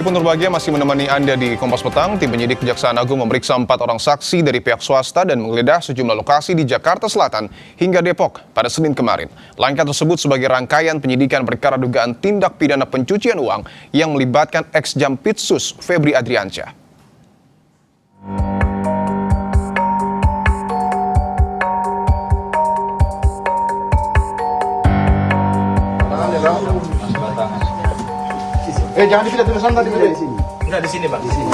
Pun berbahagia masih menemani Anda di Kompas Petang. Tim penyidik Kejaksaan Agung memeriksa 4 orang saksi dari pihak swasta dan menggeledah sejumlah lokasi di Jakarta Selatan hingga Depok pada Senin kemarin. Langkah tersebut sebagai rangkaian penyidikan perkara dugaan tindak pidana pencucian uang yang melibatkan ex-Jampitsus Febri Adriansyah. Jangan dipilih tulisan tadi di sini. Enggak di sini, Pak. Di sini.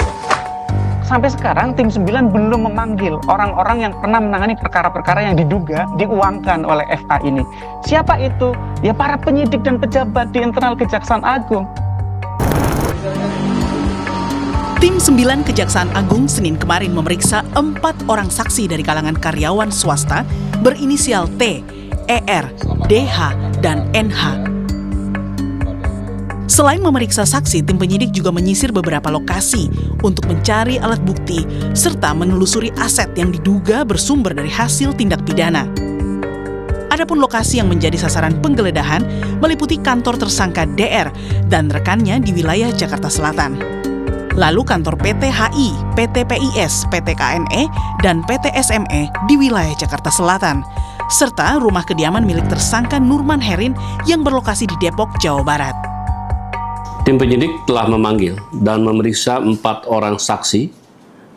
Sampai sekarang tim 9 belum memanggil orang-orang yang pernah menangani perkara-perkara yang diduga diuangkan oleh FA ini. Siapa itu? Ya para penyidik dan pejabat di internal Kejaksaan Agung. Tim 9 Kejaksaan Agung Senin kemarin memeriksa 4 orang saksi dari kalangan karyawan swasta berinisial T, ER, DH, dan NH. Selain memeriksa saksi, tim penyidik juga menyisir beberapa lokasi untuk mencari alat bukti serta menelusuri aset yang diduga bersumber dari hasil tindak pidana. Adapun lokasi yang menjadi sasaran penggeledahan meliputi kantor tersangka DR dan rekannya di wilayah Jakarta Selatan. Lalu kantor PT HI, PT PIS, PT KNE, dan PT SME di wilayah Jakarta Selatan, serta rumah kediaman milik tersangka Nurman Herin yang berlokasi di Depok, Jawa Barat. Tim penyidik telah memanggil dan memeriksa 4 orang saksi,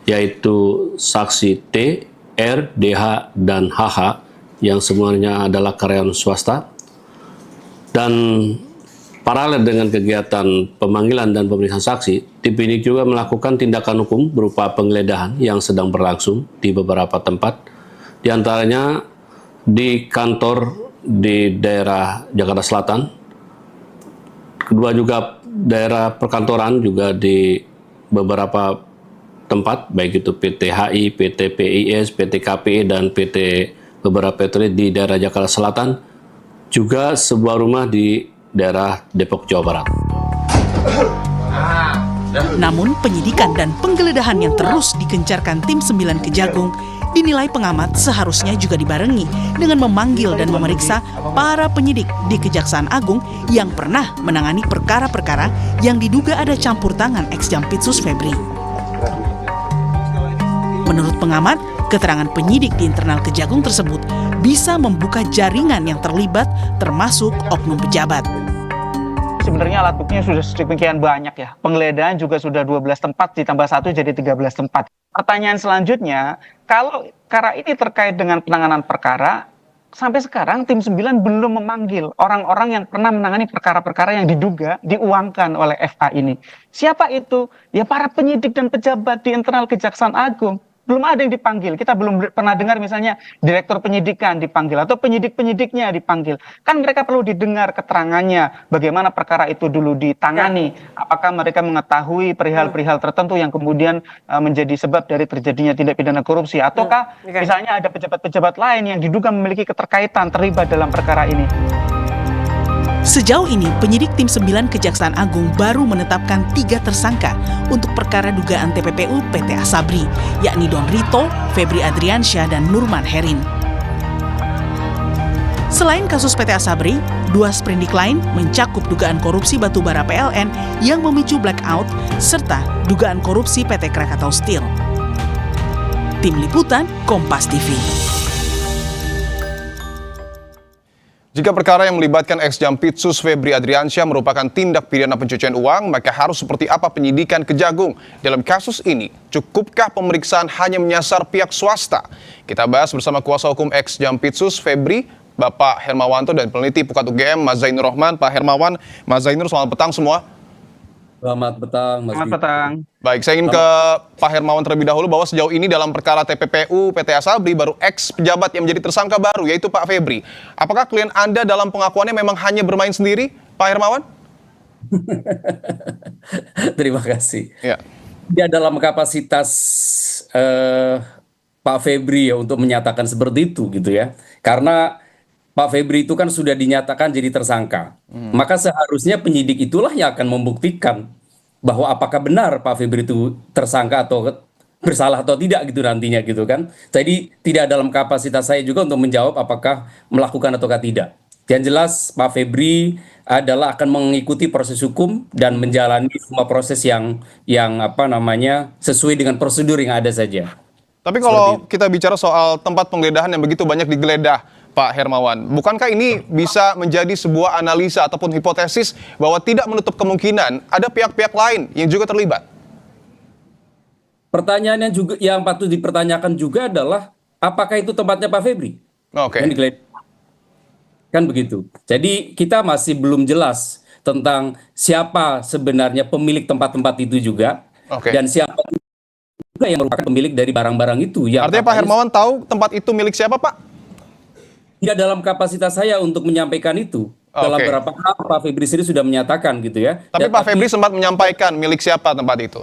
yaitu saksi T, R, DH, dan HH, yang semuanya adalah karyawan swasta. Dan paralel dengan kegiatan pemanggilan dan pemeriksaan saksi, tim penyidik juga melakukan tindakan hukum berupa penggeledahan yang sedang berlangsung di beberapa tempat, di antaranya di kantor di daerah Jakarta Selatan, kedua juga daerah perkantoran juga di beberapa tempat, baik itu PT HI, PT PIS, PT KPI, dan PT beberapa PT di daerah Jakarta Selatan, juga sebuah rumah di daerah Depok, Jawa Barat. Namun penyidikan dan penggeledahan yang terus digencarkan tim 9 Kejagung dinilai pengamat seharusnya juga dibarengi dengan memanggil dan memeriksa para penyidik di Kejaksaan Agung yang pernah menangani perkara-perkara yang diduga ada campur tangan ex-Jampitsus Febri. Menurut pengamat, keterangan penyidik di internal Kejagung tersebut bisa membuka jaringan yang terlibat termasuk oknum pejabat. Sebenarnya alat buktinya sudah sedemikian banyak ya. Penggeledahan juga sudah 12 tempat ditambah 1 jadi 13 tempat. Pertanyaan selanjutnya, kalau perkara ini terkait dengan penanganan perkara, sampai sekarang tim 9 belum memanggil orang-orang yang pernah menangani perkara-perkara yang diduga diuangkan oleh FA ini. Siapa itu? Ya para penyidik dan pejabat di internal Kejaksaan Agung. Belum ada yang dipanggil. Kita belum pernah dengar misalnya direktur penyidikan dipanggil atau penyidik-penyidiknya dipanggil. Kan mereka perlu didengar keterangannya bagaimana perkara itu dulu ditangani. Apakah mereka mengetahui perihal-perihal tertentu yang kemudian menjadi sebab dari terjadinya tindak pidana korupsi. Ataukah misalnya ada pejabat-pejabat lain yang diduga memiliki keterkaitan terlibat dalam perkara ini. Sejauh ini, penyidik tim 9 Kejaksaan Agung baru menetapkan 3 tersangka untuk perkara dugaan TPPU PT Asabri, yakni Don Rito, Febri Adriansyah, dan Nurman Herin. Selain kasus PT Asabri, 2 sprindik lain mencakup dugaan korupsi batubara PLN yang memicu blackout, serta dugaan korupsi PT Krakatau Steel. Tim Liputan, Kompas TV. Jika perkara yang melibatkan ex-Jampitsus Febri Adriansyah merupakan tindak pidana pencucian uang, maka harus seperti apa penyidikan Kejagung dalam kasus ini? Cukupkah pemeriksaan hanya menyasar pihak swasta? Kita bahas bersama kuasa hukum ex-Jampitsus Febri, Bapak Hermawanto, dan peneliti Pukat UGM, Mas Zainur Rohman. Pak Hermawan, Mas Zainur, selamat petang semua. Selamat petang, Mas. Selamat petang. Baik, saya ingin ke Pak Hermawan terlebih dahulu bahwa sejauh ini dalam perkara TPPU PT Asabri baru ex-pejabat yang menjadi tersangka baru, yaitu Pak Febri. Apakah klien Anda dalam pengakuannya memang hanya bermain sendiri, Pak Hermawan? Terima kasih. Ya. Dia dalam kapasitas Pak Febri ya untuk menyatakan seperti itu gitu ya. Karena Pak Febri itu kan sudah dinyatakan jadi tersangka. Maka seharusnya penyidik itulah yang akan membuktikan bahwa apakah benar Pak Febri itu tersangka atau bersalah atau tidak gitu nantinya gitu kan. Jadi tidak dalam kapasitas saya juga untuk menjawab apakah melakukan ataukah tidak. Yang jelas Pak Febri adalah akan mengikuti proses hukum dan menjalani semua proses yang apa namanya sesuai dengan prosedur yang ada saja. Tapi kalau kita bicara soal tempat penggeledahan yang begitu banyak digeledah, Pak Hermawan, bukankah ini bisa menjadi sebuah analisa ataupun hipotesis bahwa tidak menutup kemungkinan ada pihak-pihak lain yang juga terlibat? Pertanyaan yang patut dipertanyakan juga adalah apakah itu tempatnya Pak Febri? Oke. Yang digeledah. Kan begitu. Jadi kita masih belum jelas tentang siapa sebenarnya pemilik tempat-tempat itu juga, Oke. dan siapa juga yang merupakan pemilik dari barang-barang itu. Yang Artinya Pak katanya Hermawan tahu tempat itu milik siapa, Pak? tidak dalam kapasitas saya untuk menyampaikan itu. Dalam Oke. beberapa hal Pak Febri sendiri sudah menyatakan gitu ya. Tapi Dan Pak Febri sempat menyampaikan milik siapa tempat itu.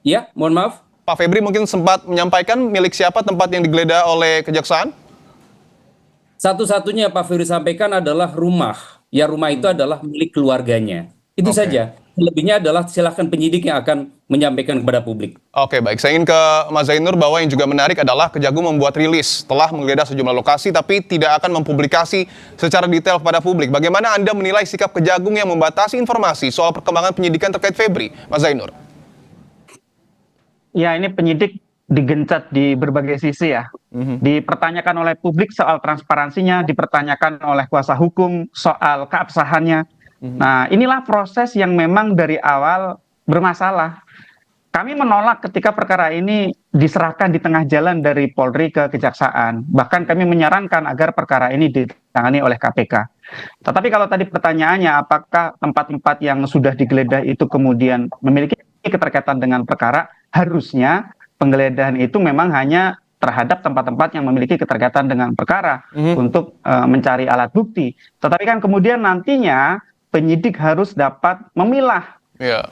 ya, mohon maaf. Pak Febri mungkin sempat menyampaikan milik siapa tempat yang digeledah oleh kejaksaan? Satu-satunya Pak Febri sampaikan adalah rumah. Ya, rumah itu adalah milik keluarganya. Itu Oke. saja. Selebihnya adalah silakan penyidik yang akan menyampaikan kepada publik. Oke, baik. Saya ingin ke Mas Zainur bahwa yang juga menarik adalah Kejagung membuat rilis telah menggeledah sejumlah lokasi tapi tidak akan mempublikasi secara detail kepada publik. Bagaimana Anda menilai sikap Kejagung yang membatasi informasi soal perkembangan penyidikan terkait Febri, Mas Zainur? Ya, ini penyidik digencat di berbagai sisi ya. Dipertanyakan oleh publik soal transparansinya, dipertanyakan oleh kuasa hukum soal keabsahannya. Nah, inilah proses yang memang dari awal bermasalah. Kami menolak ketika perkara ini diserahkan di tengah jalan dari Polri ke Kejaksaan. Bahkan kami menyarankan agar perkara ini ditangani oleh KPK. Tetapi kalau tadi pertanyaannya apakah tempat-tempat yang sudah digeledah itu kemudian memiliki keterkaitan dengan perkara, harusnya penggeledahan itu memang hanya terhadap tempat-tempat yang memiliki keterkaitan dengan perkara untuk mencari alat bukti. Tetapi kan kemudian nantinya penyidik harus dapat memilah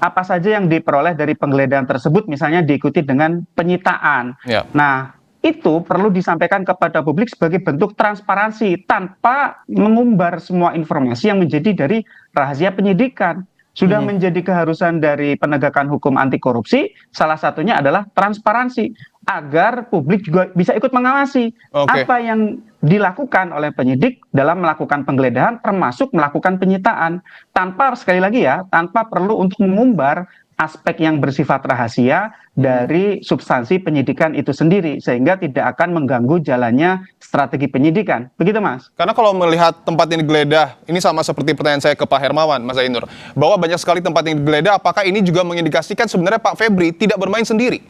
apa saja yang diperoleh dari penggeledahan tersebut, misalnya diikuti dengan penyitaan. Nah, itu perlu disampaikan kepada publik sebagai bentuk transparansi tanpa mengumbar semua informasi yang menjadi dari rahasia penyidikan. Sudah menjadi keharusan dari penegakan hukum anti korupsi, salah satunya adalah transparansi, agar publik juga bisa ikut mengawasi apa yang dilakukan oleh penyidik dalam melakukan penggeledahan, termasuk melakukan penyitaan, tanpa, sekali lagi ya, tanpa perlu untuk mengumbar aspek yang bersifat rahasia dari substansi penyidikan itu sendiri, sehingga tidak akan mengganggu jalannya strategi penyidikan. Begitu, Mas? Karena kalau melihat tempat yang digeledah, ini sama seperti pertanyaan saya ke Pak Hermawan, Mas Zainur, bahwa banyak sekali tempat yang digeledah, apakah ini juga mengindikasikan sebenarnya Pak Febri tidak bermain sendiri?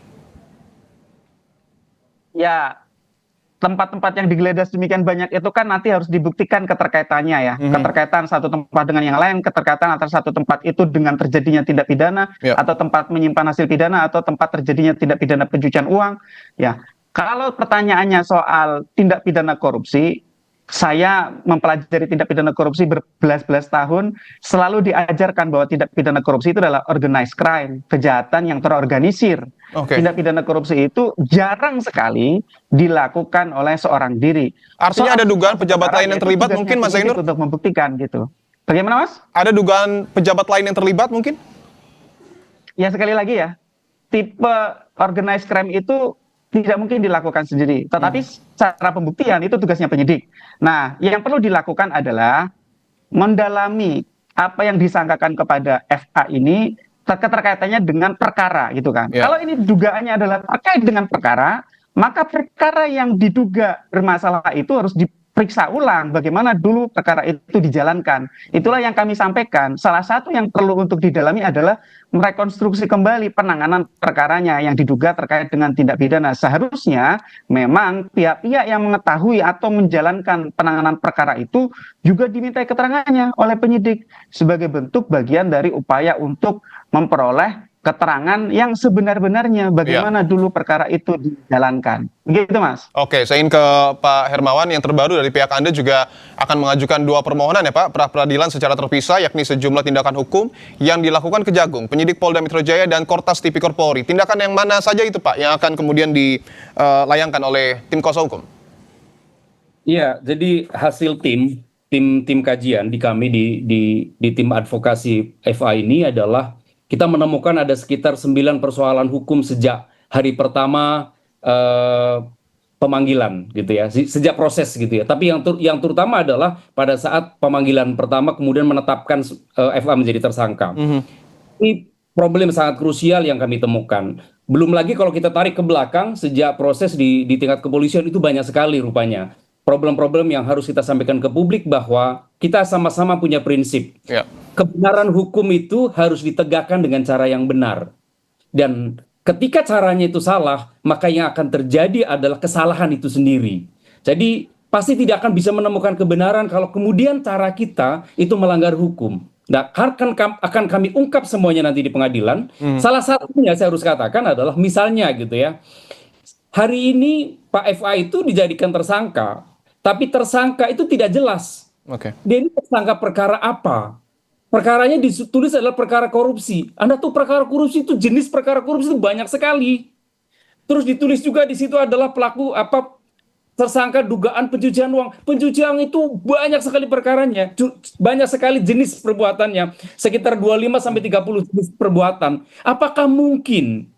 Ya, tempat-tempat yang digeledah sedemikian banyak itu kan nanti harus dibuktikan keterkaitannya ya. Keterkaitan satu tempat dengan yang lain, keterkaitan antara satu tempat itu dengan terjadinya tindak pidana, atau tempat menyimpan hasil pidana, atau tempat terjadinya tindak pidana pencucian uang. Ya, kalau pertanyaannya soal tindak pidana korupsi, saya mempelajari tindak pidana korupsi berbelas-belas tahun, selalu diajarkan bahwa tindak pidana korupsi itu adalah organized crime, kejahatan yang terorganisir. Tindak pidana korupsi itu jarang sekali dilakukan oleh seorang diri. Artinya ada dugaan pejabat lain yang terlibat mungkin, Mas Zainur? Untuk membuktikan gitu. Bagaimana, Mas? Ada dugaan pejabat lain yang terlibat mungkin? Ya, sekali lagi ya, tipe organized crime itu tidak mungkin dilakukan sendiri, tetapi secara pembuktian itu tugasnya penyidik. Nah, yang perlu dilakukan adalah mendalami apa yang disangkakan kepada FA ini keterkaitannya dengan perkara gitu kan. Kalau ini dugaannya adalah terkait dengan perkara, maka perkara yang diduga bermasalah itu harus diperiksa ulang bagaimana dulu perkara itu dijalankan. Itulah yang kami sampaikan. Salah satu yang perlu untuk didalami adalah merekonstruksi kembali penanganan perkaranya yang diduga terkait dengan tindak pidana. Seharusnya memang pihak-pihak yang mengetahui atau menjalankan penanganan perkara itu juga dimintai keterangannya oleh penyidik sebagai bentuk bagian dari upaya untuk memperoleh keterangan yang sebenar-benarnya bagaimana dulu perkara itu dijalankan. Begitu, Mas. Oke, saya ingin ke Pak Hermawan. Yang terbaru dari pihak Anda juga akan mengajukan 2 permohonan ya Pak, pra-peradilan secara terpisah, yakni sejumlah tindakan hukum yang dilakukan Kejagung, penyidik Polda Metro Jaya, dan Kortas Tipikor Polri. Tindakan yang mana saja itu Pak yang akan kemudian dilayangkan oleh tim kuasa hukum? Iya, jadi hasil tim kajian di kami di tim advokasi FA ini adalah kita menemukan ada sekitar 9 persoalan hukum sejak hari pertama pemanggilan gitu ya, sejak proses gitu ya. Tapi yang terutama adalah pada saat pemanggilan pertama kemudian menetapkan FA menjadi tersangka. Ini problem sangat krusial yang kami temukan. Belum lagi kalau kita tarik ke belakang sejak proses di tingkat kepolisian itu banyak sekali rupanya problem-problem yang harus kita sampaikan ke publik bahwa kita sama-sama punya prinsip. Ya. Kebenaran hukum itu harus ditegakkan dengan cara yang benar. Dan ketika caranya itu salah, maka yang akan terjadi adalah kesalahan itu sendiri. Jadi pasti tidak akan bisa menemukan kebenaran kalau kemudian cara kita itu melanggar hukum. Nah, akan kami ungkap semuanya nanti di pengadilan. Salah satunya saya harus katakan adalah misalnya gitu ya. Hari ini Pak FA itu dijadikan tersangka, tapi tersangka itu tidak jelas. Oke. Dia ini tersangka perkara apa? Perkaranya ditulis adalah perkara korupsi. Anda tuh perkara korupsi itu jenis perkara korupsi itu banyak sekali. Terus ditulis juga di situ adalah pelaku tersangka dugaan pencucian uang. Pencucian itu banyak sekali perkaranya, banyak sekali jenis perbuatannya, sekitar 25 sampai 30 jenis perbuatan. Apakah mungkin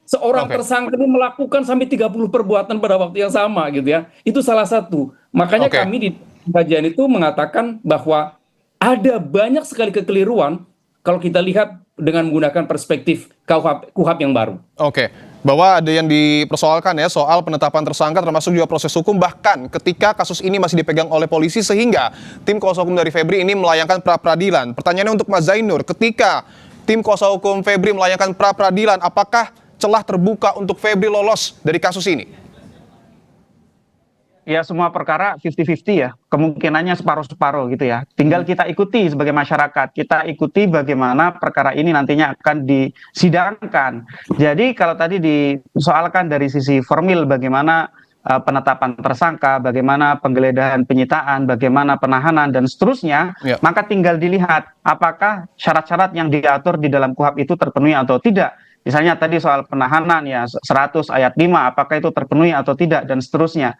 seorang tersangka ini melakukan sampai 30 perbuatan pada waktu yang sama gitu ya? Itu salah satu. Makanya kami di kajian itu mengatakan bahwa ada banyak sekali kekeliruan kalau kita lihat dengan menggunakan perspektif KUHP yang baru. Oke, bahwa ada yang dipersoalkan ya soal penetapan tersangka termasuk juga proses hukum, bahkan ketika kasus ini masih dipegang oleh polisi sehingga tim kuasa hukum dari Febri ini melayangkan pra-peradilan. Pertanyaannya untuk Mas Zainur, ketika tim kuasa hukum Febri melayangkan pra-peradilan, apakah celah terbuka untuk Febri lolos dari kasus ini? Ya, semua perkara 50-50 ya, kemungkinannya separuh-separuh gitu ya. Tinggal kita ikuti sebagai masyarakat, kita ikuti bagaimana perkara ini nantinya akan disidangkan. Jadi kalau tadi disoalkan dari sisi formil bagaimana penetapan tersangka, bagaimana penggeledahan penyitaan, bagaimana penahanan dan seterusnya, maka tinggal dilihat apakah syarat-syarat yang diatur di dalam KUHP itu terpenuhi atau tidak. Misalnya tadi soal penahanan ya 100 ayat 5, apakah itu terpenuhi atau tidak dan seterusnya.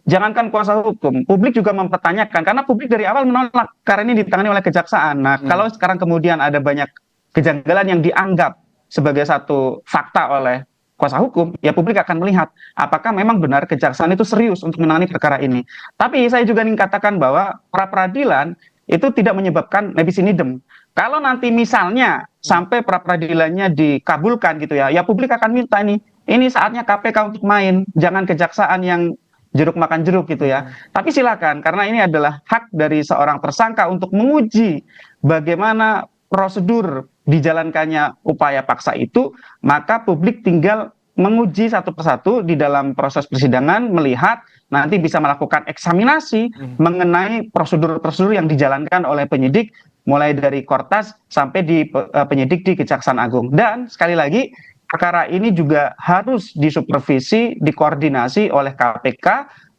Jangankan kuasa hukum, publik juga mempertanyakan karena publik dari awal menolak karena ini ditangani oleh kejaksaan. Nah, kalau sekarang kemudian ada banyak kejanggalan yang dianggap sebagai satu fakta oleh kuasa hukum, ya publik akan melihat apakah memang benar kejaksaan itu serius untuk menangani perkara ini. Tapi saya juga ingin katakan bahwa pra-peradilan itu tidak menyebabkan nebis in idem. Kalau nanti misalnya sampai pra-peradilannya dikabulkan gitu ya, ya publik akan minta ini saatnya KPK untuk main, jangan kejaksaan yang jeruk makan jeruk gitu ya. Tapi silakan, karena ini adalah hak dari seorang tersangka untuk menguji bagaimana prosedur dijalankannya upaya paksa itu, maka publik tinggal menguji satu persatu di dalam proses persidangan, melihat nanti bisa melakukan eksaminasi mengenai prosedur-prosedur yang dijalankan oleh penyidik, mulai dari Kortas sampai di penyidik di Kejaksaan Agung. Dan sekali lagi, perkara ini juga harus disupervisi, dikoordinasi oleh KPK.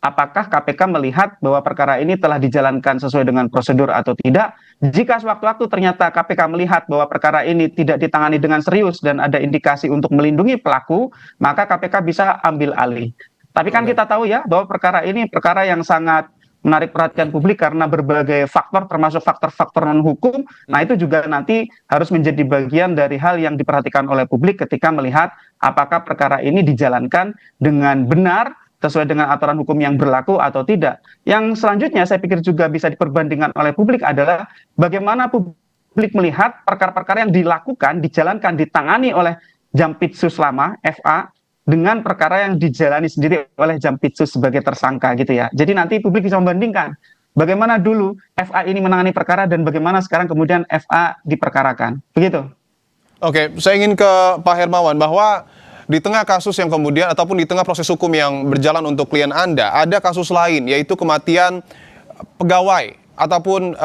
Apakah KPK melihat bahwa perkara ini telah dijalankan sesuai dengan prosedur atau tidak? Jika sewaktu-waktu ternyata KPK melihat bahwa perkara ini tidak ditangani dengan serius dan ada indikasi untuk melindungi pelaku, maka KPK bisa ambil alih. Tapi kan kita tahu ya bahwa perkara ini perkara yang sangat menarik perhatian publik karena berbagai faktor termasuk faktor-faktor non-hukum. Nah, itu juga nanti harus menjadi bagian dari hal yang diperhatikan oleh publik ketika melihat apakah perkara ini dijalankan dengan benar sesuai dengan aturan hukum yang berlaku atau tidak. Yang selanjutnya saya pikir juga bisa diperbandingkan oleh publik adalah bagaimana publik melihat perkara-perkara yang dilakukan, dijalankan, ditangani oleh Jampitsus lama, FA, dengan perkara yang dijalani sendiri oleh Jampitsus sebagai tersangka gitu ya. Jadi nanti publik bisa membandingkan bagaimana dulu FA ini menangani perkara dan bagaimana sekarang kemudian FA diperkarakan. Begitu. Oke, saya ingin ke Pak Hermawan bahwa di tengah kasus yang kemudian ataupun di tengah proses hukum yang berjalan untuk klien Anda, ada kasus lain yaitu kematian pegawai ataupun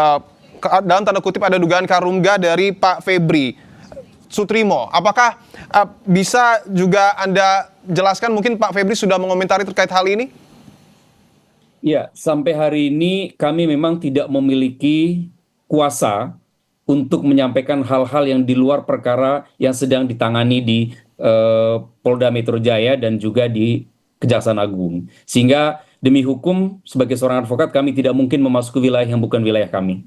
dalam tanda kutip ada dugaan karungga dari Pak Febri Sutrimo. Apakah bisa juga Anda jelaskan, mungkin Pak Febri sudah mengomentari terkait hal ini? Ya, sampai hari ini kami memang tidak memiliki kuasa untuk menyampaikan hal-hal yang di luar perkara yang sedang ditangani di Polda Metro Jaya dan juga di Kejaksaan Agung. Sehingga demi hukum sebagai seorang advokat kami tidak mungkin memasuki wilayah yang bukan wilayah kami.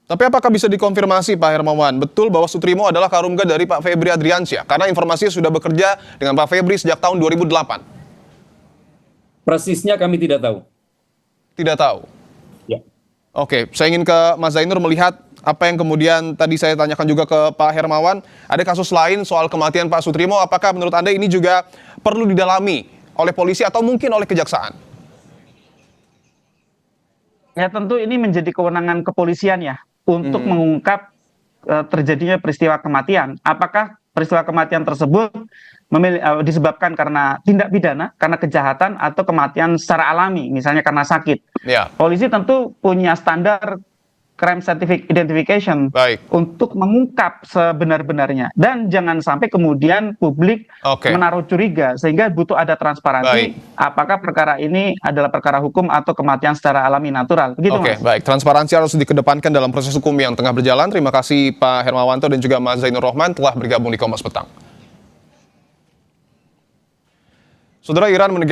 Tapi apakah bisa dikonfirmasi Pak Hermawan, betul bahwa Sutrimo adalah karungga dari Pak Febri Adriansyah? Karena informasinya sudah bekerja dengan Pak Febri sejak tahun 2008. Persisnya kami tidak tahu. Tidak tahu. Ya. Oke, saya ingin ke Mas Zainur melihat apa yang kemudian tadi saya tanyakan juga ke Pak Hermawan. Ada kasus lain soal kematian Pak Sutrimo. Apakah menurut Anda ini juga perlu didalami oleh polisi atau mungkin oleh kejaksaan? Ya tentu ini menjadi kewenangan kepolisian ya untuk mengungkap terjadinya peristiwa kematian. Apakah peristiwa kematian tersebut disebabkan karena tindak pidana, karena kejahatan, atau kematian secara alami, misalnya karena sakit. Ya. Polisi tentu punya standar crime scientific identification Baik. untuk mengungkap sebenar-benarnya. Dan jangan sampai kemudian publik Oke. menaruh curiga, sehingga butuh ada transparansi Baik. apakah perkara ini adalah perkara hukum atau kematian secara alami natural. Begitu, Oke, Mas. baik. Transparansi harus dikedepankan dalam proses hukum yang tengah berjalan. Terima kasih Pak Hermawanto dan juga Mas Zainur Rohman telah bergabung di Kompas Petang. Saudara, Iran menegaskan